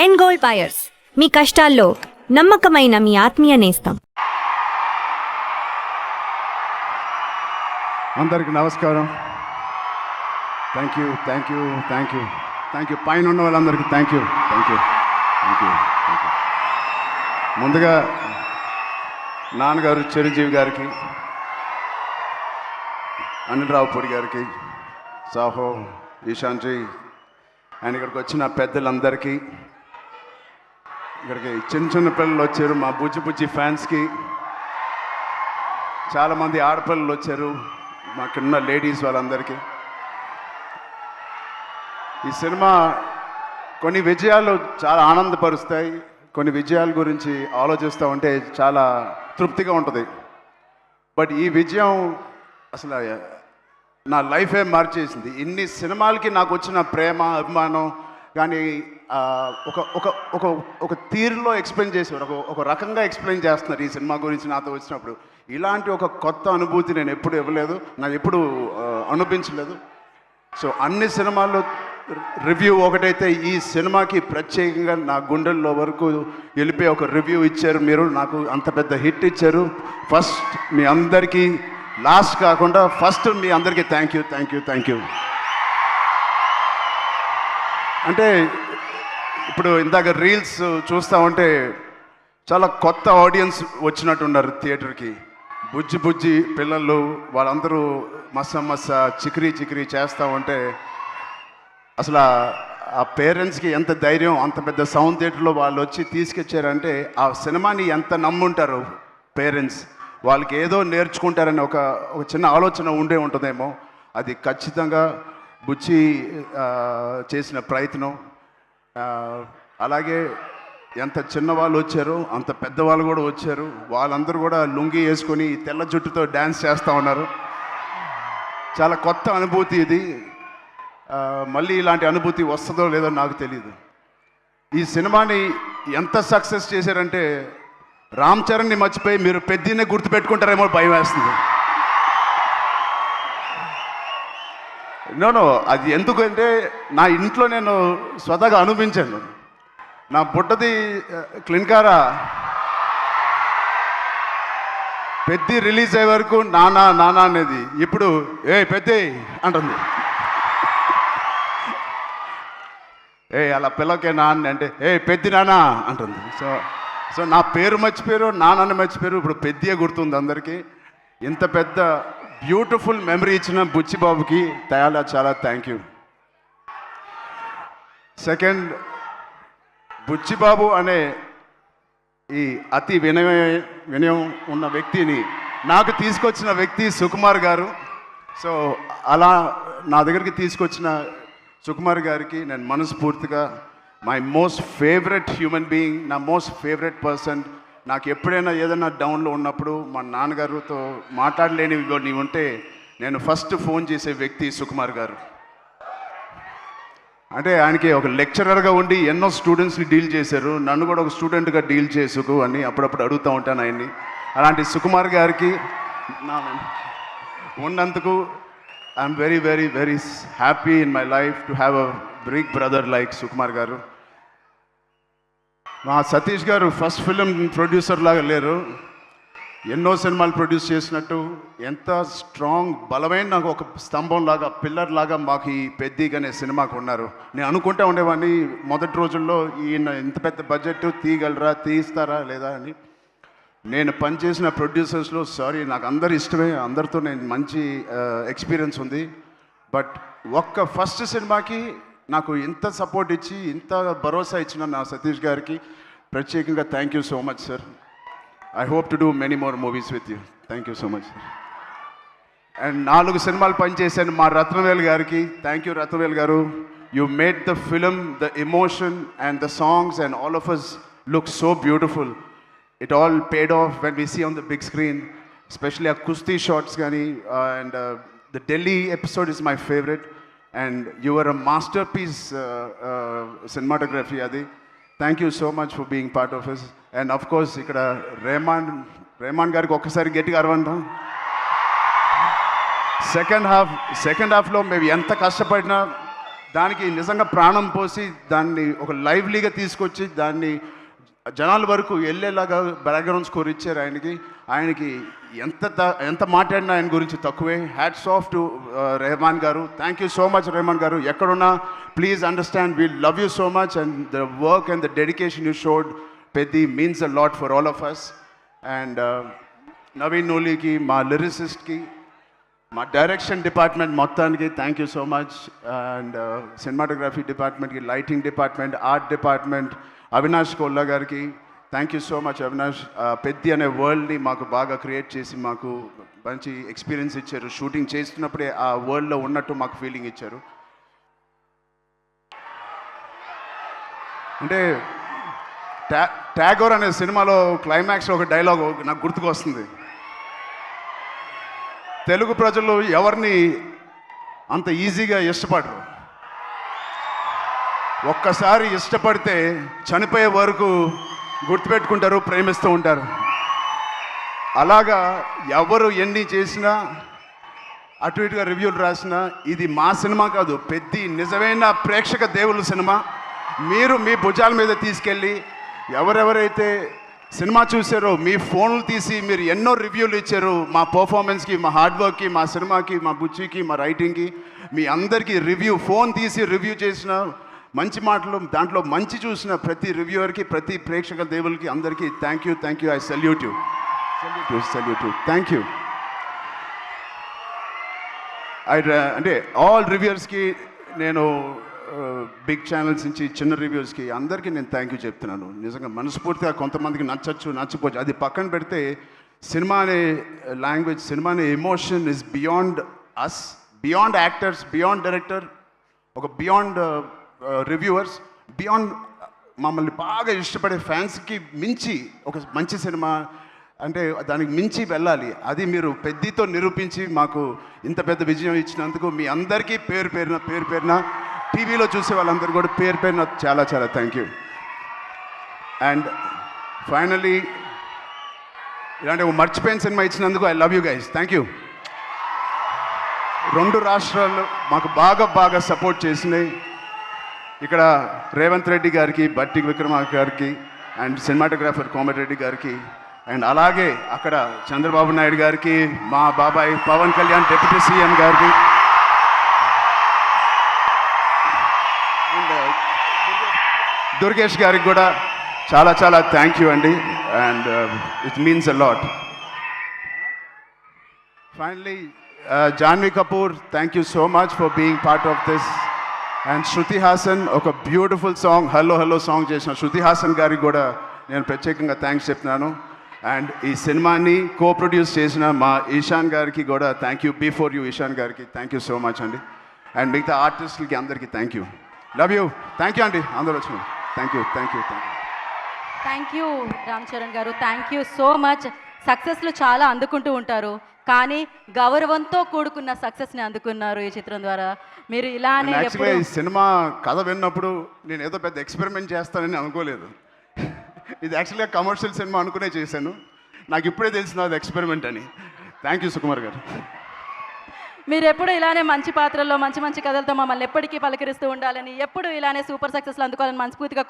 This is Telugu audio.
ఎండ్ గోల్డ్ బయర్స్, మీ కష్టాల్లో నమ్మకమైన మీ ఆత్మీయ నేస్తం. అందరికి నమస్కారం. Thank you thank you thank you thank you పైన ఉన్న వాళ్ళందరికీ thank you thank you thank you thank you. ముందుగా నాన్నగారు చిరంజీవి గారికి, అనిల్ రావుపూడి గారికి, సాహో, ఈశాంజీ అండ్ ఇక్కడికి వచ్చిన పెద్దలందరికీ, ఇక్కడికి చిన్న చిన్న పిల్లలు వచ్చారు, మా బుజ్జి బుజ్జి ఫ్యాన్స్కి, చాలామంది ఆడపిల్లలు వచ్చారు, మాకున్న లేడీస్ వాళ్ళందరికీ. ఈ సినిమా కొన్ని విజయాలు చాలా ఆనందపరుస్తాయి, కొన్ని విజయాల గురించి ఆలోచిస్తూ ఉంటే చాలా తృప్తిగా ఉంటుంది. బట్ ఈ విజయం అసలు నా లైఫే మార్చేసింది. ఇన్ని సినిమాలకి నాకు వచ్చిన ప్రేమ, అభిమానం కానీ ఒక ఒక ఒక ఒక తీరులో ఎక్స్ప్లెయిన్ చేసేవారు, ఒక రకంగా ఎక్స్ప్లెయిన్ చేస్తున్నారు ఈ సినిమా గురించి నాతో వచ్చినప్పుడు. ఇలాంటి ఒక కొత్త అనుభూతి నేను ఎప్పుడు ఇవ్వలేదు, నాకు ఎప్పుడు అనిపించలేదు. సో అన్ని సినిమాల్లో రివ్యూ ఒకటైతే ఈ సినిమాకి ప్రత్యేకంగా నా గుండెల్లో వరకు వెళ్ళిపోయి ఒక రివ్యూ ఇచ్చారు మీరు, నాకు అంత పెద్ద హిట్ ఇచ్చారు. ఫస్ట్ మీ అందరికీ, లాస్ట్ కాకుండా ఫస్ట్ మీ అందరికీ thank you thank you thank you. అంటే ఇప్పుడు ఇందాక రీల్స్ చూస్తూ ఉంటే చాలా కొత్త ఆడియన్స్ వచ్చినట్టున్నారు థియేటర్కి. బుజ్జి బుజ్జి పిల్లలు వాళ్ళందరూ మస్స చికిరీ చికిరీ చేస్తూ ఉంటే అసలు ఆ పేరెంట్స్కి ఎంత ధైర్యం, అంత పెద్ద సౌండ్ థియేటర్లో వాళ్ళు వచ్చి తీసుకొచ్చారంటే ఆ సినిమాని ఎంత నమ్ముంటారు పేరెంట్స్. వాళ్ళకి ఏదో నేర్చుకుంటారని ఒక చిన్న ఆలోచన ఉండే ఉంటుందేమో. అది ఖచ్చితంగా బుజ్జి చేసిన ప్రయత్నం. అలాగే ఎంత చిన్నవాళ్ళు వచ్చారో అంత పెద్దవాళ్ళు కూడా వచ్చారు. వాళ్ళందరూ కూడా లుంగి వేసుకొని తెల్ల జుట్టుతో డ్యాన్స్ చేస్తూ ఉన్నారు. చాలా కొత్త అనుభూతి ఇది. మళ్ళీ ఇలాంటి అనుభూతి వస్తుందో లేదో నాకు తెలియదు. ఈ సినిమాని ఎంత సక్సెస్ చేశారంటే రామ్ చరణ్ని మర్చిపోయి మీరు పెద్దనే గుర్తుపెట్టుకుంటారేమో భయం వేస్తుంది. నో అది ఎందుకంటే నా ఇంట్లో నేను స్వతహాగా అనిపించాను. నా బుట్టది క్లిన్కారా పెద్ది రిలీజ్ అయ్యే వరకు నానా నానా అనేది ఇప్పుడు పెద్ది అంటుంది. అలా పిల్లకే నాన్న అంటే పెద్ది నానా అంటుంది. సో నా పేరు మర్చిపోయారు, నాన్నని మర్చిపోయారు, ఇప్పుడు పెద్దియే గుర్తుంది అందరికీ. ఇంత పెద్ద బ్యూటిఫుల్ మెమరీ ఇచ్చిన బుచ్చిబాబుకి చాలా థ్యాంక్ యూ. సెకండ్, బుచ్చిబాబు అనే ఈ అతి వినయం ఉన్న వ్యక్తిని నాకు తీసుకొచ్చిన వ్యక్తి సుకుమార్ గారు. సో అలా నా దగ్గరికి తీసుకొచ్చిన సుకుమార్ గారికి నేను మనస్ఫూర్తిగా, my most favourite human being, నా మోస్ట్ ఫేవరెట్ పర్సన్. నాకు ఎప్పుడైనా ఏదైనా డౌన్లో ఉన్నప్పుడు మా నాన్నగారితో మాట్లాడలేనివి ఉంటే నేను ఫస్ట్ ఫోన్ చేసే వ్యక్తి సుకుమార్ గారు. అంటే ఆయనకి ఒక లెక్చరర్గా ఉండి ఎన్నో స్టూడెంట్స్ని డీల్ చేశారు, నన్ను కూడా ఒక స్టూడెంట్గా డీల్ చేసుకు అని అప్పుడప్పుడు అడుగుతూ ఉంటాను ఆయన్ని. అలాంటి సుకుమార్ గారికి ఉన్నందుకు I'm very very very happy in my life to have a big brother like Sukumar garu. మా సతీష్ గారు ఫస్ట్ ఫిలిం ప్రొడ్యూసర్ లాగా లేరు, ఎన్నో సినిమాలు ప్రొడ్యూస్ చేసినట్టు ఎంత స్ట్రాంగ్ బలమైన నాకు ఒక స్తంభం లాగా, పిల్లర్ లాగా మాకు ఈ పెద్దిగా అనే సినిమాకు ఉన్నారు. నేను అనుకుంటా ఉండేవాడిని మొదటి రోజుల్లో ఈయన ఇంత పెద్ద బడ్జెట్ తీస్తారా లేదా అని. నేను పనిచేసిన ప్రొడ్యూసర్స్లో నాకు అందరు ఇష్టమే, అందరితో నేను మంచి ఎక్స్పీరియన్స్ ఉంది. బట్ ఒక్క ఫస్ట్ సినిమాకి నాకు ఇంత సపోర్ట్ ఇచ్చి ఇంత భరోసా ఇచ్చిన నా సతీష్ గారికి ప్రత్యేకంగా thank you so much sir. I hope to do many more movies with you. Thank you so much sir. And 4 సినిమాలు పనిచేశాను మా రత్నవేల్ గారికి. థ్యాంక్ యూ రత్నవేల్ గారు. You made the film, the emotion and the songs and all of us look so beautiful. It all paid off when we see on the big screen, especially a kusti shots gani, and the Delhi episode is my favorite, and you were a masterpiece cinematography adi. Thank you so much for being part of us. And of course ikkada Rehman gariki okkasari gettiga arvanda. Second హాఫ్లో మేము ఎంత కష్టపడినా దానికి నిజంగా ప్రాణం పోసి దాన్ని ఒక లైవ్లీగా తీసుకొచ్చి దాన్ని జనాల వరకు వెళ్ళేలాగా బ్యాక్గ్రౌండ్ స్కోర్ ఇచ్చారు ఆయనకి ఎంత మాట్లాడినా ఆయన గురించి తక్కువే. హ్యాట్స్ ఆఫ్ టు రెహమాన్ గారు. Thank you so much Rahman గారు. ఎక్కడున్నా please understand we love you so much and the work and the dedication you showed Peddi means a lot for all of us. And Naveen నూలికి, మా లిరిసిస్ట్కి, మా డైరెక్షన్ డిపార్ట్మెంట్ మొత్తానికి thank you so much. And cinematography డిపార్ట్మెంట్కి, lighting department, art department, Avinash Kolla గారికి thank you so much. Avinash Peddi అనే వరల్డ్ని మాకు బాగా క్రియేట్ చేసి మాకు మంచి ఎక్స్పీరియన్స్ ఇచ్చారు. షూటింగ్ చేస్తున్నప్పుడే ఆ వరల్డ్లో ఉన్నట్టు మాకు ఫీలింగ్ ఇచ్చారు. అంటే ట్యాగోర్ అనే సినిమాలో క్లైమాక్స్లో ఒక డైలాగ్ నాకు గుర్తుకు వస్తుంది. తెలుగు ప్రజలు ఎవరిని అంత ఈజీగా ఇష్టపడరు. ఒక్కసారి ఇష్టపడితే చనిపోయే వరకు గుర్తుపెట్టుకుంటారు, ప్రేమిస్తూ ఉంటారు. అలాగా ఎవరు ఎన్ని చేసినా, అటు ఇటుగా రివ్యూలు రాసినా, ఇది మా సినిమా కాదు, పెద్ది నిజమైన ప్రేక్షక దేవుళ్ళ సినిమా. మీరు మీ భుజాల మీద తీసుకెళ్ళి ఎవరెవరైతే సినిమా చూసారో మీ ఫోన్లు తీసి మీరు ఎన్నో రివ్యూలు ఇచ్చారు మా పర్ఫార్మెన్స్కి, మా హార్డ్ వర్క్కి, మా సినిమాకి, మా బుచ్చికి, మా రైటింగ్కి. మీ అందరికీ ఫోన్ తీసి రివ్యూ చేసిన మంచి మాటలు, దాంట్లో మంచి చూసిన ప్రతి రివ్యూవర్కి, ప్రతి ప్రేక్షక దేవులకి అందరికీ thank you. I salute you. Thank you. అంటే ఆల్ రివ్యూవర్స్కి నేను బిగ్ ఛానల్స్ నుంచి చిన్న రివ్యూస్కి అందరికీ నేను థ్యాంక్ యూ చెప్తున్నాను. నిజంగా మనస్ఫూర్తిగా. కొంతమందికి నచ్చకపోవచ్చు, అది పక్కన పెడితే సినిమా అనే లాంగ్వేజ్, సినిమా అనే emotion is beyond us, beyond actors, beyond director, ఒక బియాండ్ రివ్యూవర్స్, బియాండ్ మమ్మల్ని బాగా ఇష్టపడే ఫ్యాన్స్కి మించి ఒక మంచి సినిమా అంటే దానికి మించి వెళ్ళాలి. అది మీరు పెద్దితో నిరూపించి మాకు ఇంత పెద్ద విజయం ఇచ్చినందుకు మీ అందరికీ పేరు పేరున టీవీలో చూసే వాళ్ళందరూ కూడా పేరు చాలా థ్యాంక్ యూ. అండ్ ఫైనలీ ఇలాంటి ఒక మర్చిపోయిన సినిమా ఇచ్చినందుకు I love you guys. Thank you. 2 రాష్ట్రాలు మాకు బాగా సపోర్ట్ చేసినాయి. ఇక్కడ రేవంత్ రెడ్డి గారికి, బట్టి విక్రమార్క గారికి, అండ్ సినిమాటోగ్రాఫర్ కోమటిరెడ్డి గారికి, అండ్ అలాగే అక్కడ చంద్రబాబు నాయుడు గారికి, మా బాబాయ్ పవన్ కళ్యాణ్ డిప్యూటీ సీఎం గారికి, అండ్ దుర్గేష్ గారికి కూడా చాలా థ్యాంక్ యూ అండి. And it means a lot. Finally Janhvi Kapoor, thank you so much for being part of this. And Shruti Haasan ఒక బ్యూటిఫుల్ సాంగ్ హలో సాంగ్ చేసిన శృతి హాసన్ గారికి కూడా నేను ప్రత్యేకంగా థ్యాంక్స్ చెప్తున్నాను. అండ్ ఈ సినిమాని ప్రొడ్యూస్ చేసిన మా ఈశాన్ గారికి కూడా thank you. Before you Ishan గారికి థ్యాంక్ యూ సో మచ్ అండి. అండ్ మిగతా ఆర్టిస్టులకి అందరికీ thank you. Love you. Thank you అండి అందరూ వచ్చిన. Thank you. రామ్ చరణ్ గారు, థ్యాంక్ యూ సో మచ్. సక్సెస్లు చాలా అందుకుంటూ ఉంటారు, కానీ గౌరవంతో కూడుకున్న సక్సెస్ని అందుకున్నారు ఈ చిత్రం ద్వారా. మీరు ఇలానే యాక్చువల్గా ఈ సినిమా కథ విన్నప్పుడు నేను ఏదో పెద్ద ఎక్స్పెరిమెంట్ చేస్తానని అనుకోలేదు. ఇది యాక్చువల్గా కమర్షియల్ సినిమా అనుకునే చేశాను. నాకు ఇప్పుడే తెలిసింది అది ఎక్స్పెరిమెంట్ అని. థ్యాంక్ యూ సుకుమార్ గారు. మీరు ఎప్పుడు ఇలానే మంచి పాత్రల్లో మంచి కథలతో మమ్మల్ని ఎప్పటికీ పలకరిస్తూ ఉండాలని, ఎప్పుడు ఇలానే సూపర్ సక్సెస్లు అందుకోవాలని మనస్ఫూర్తిగా